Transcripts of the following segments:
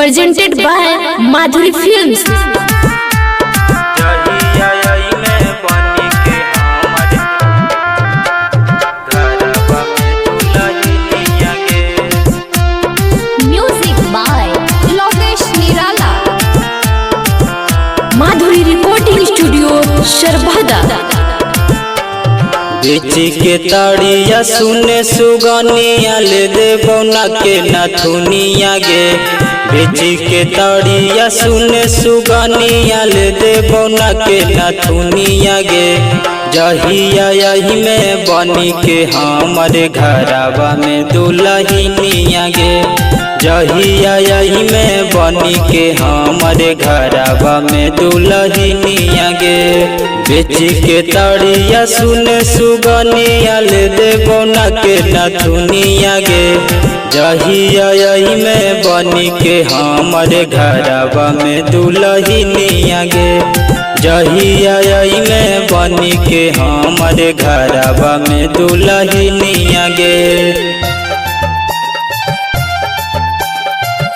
presented by Madhuri Films. Music by Lokesh Nirala. Madhuri Recording Studio, Sharbada. बेची के ताड़िया सुने सुगनिया ले दे बौना के नथुनिया गे। बेची के ताड़िया सुने सुगनिया ले दे बौना के नथुनिया गे। जहिया यही में बनी के हमारे घरवा में दुल्हनिया गे। जहिया यही में बनी के हमारे घरवा में दुल्हनिया गे। बेची के ताड़िया सुने सुगनिया ले दे बौना के नथुनिया गे। जहिया यही में बनी के हमारे घरवा में दुल्हनिया गे। जहिया यही में बनी के हमारे घरवा में दुल्हनिया गे।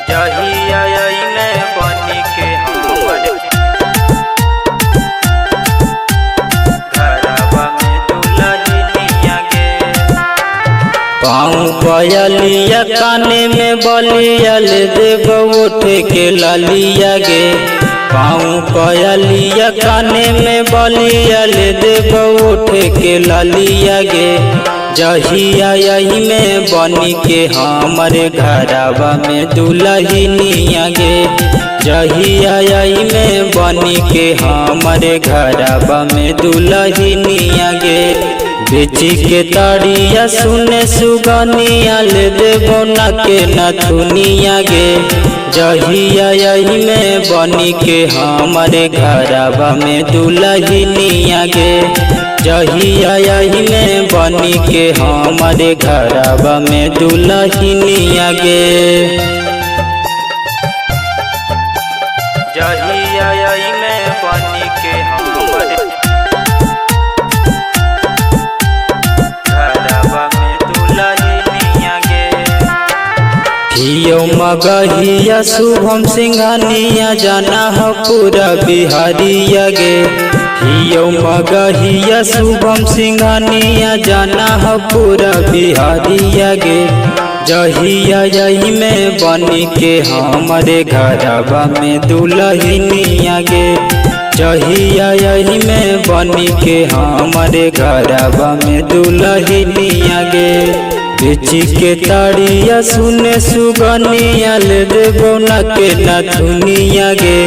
जहिया यही में बनी के हमारे घरवा में दुल्हनिया गे। पाँव पयलिया काने में बलिया ले देबो उठे के लालिया गे। पाँव पयलिया काने में बलिया ले देबो उठे के लालिया गे। जहिया यही में बनी के हमारे घरवा में दुल्हनिया गे। जहिया यही में बनी के हमारे घरवा में दुल्हनिया गे। बेची के ताड़िया सुने सुगनिया ले दे बौना के नथुनिया गे। जहिया यही में बनी के हमारे घरवा में दुल्हनिया गे। जहिया यही में बनी के हमारे घरवा में दुल्हनिया गे। जहिया यही में बनी के हमारे घरवा में दुल्हनिया गे। हियो मगहिया शुभम सिंघानिया जाना हो पूरा बिहारिया गे। हियो मगहिया शुभम सिंघानिया जाना हो पूरा बिहारिया गे। जहिया यही में बनी के हमारे घरवा में दुल्हनिया गे। जहिया यही में बनी के हमारे घरवा में दुल्हनिया गे। बेची के ताड़िया सुने सुगनिया ले दे बौना के नथुनिया गे।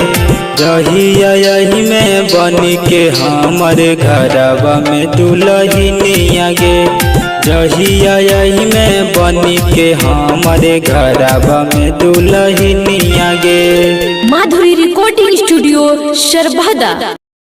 जहिया यही में बनी के हमारे घरवा में दुल्हनिया गे। जहिया यही में बनी के हमारे घरवा में दुल्हनिया गे। Madhuri Recording Studio, Sharbada.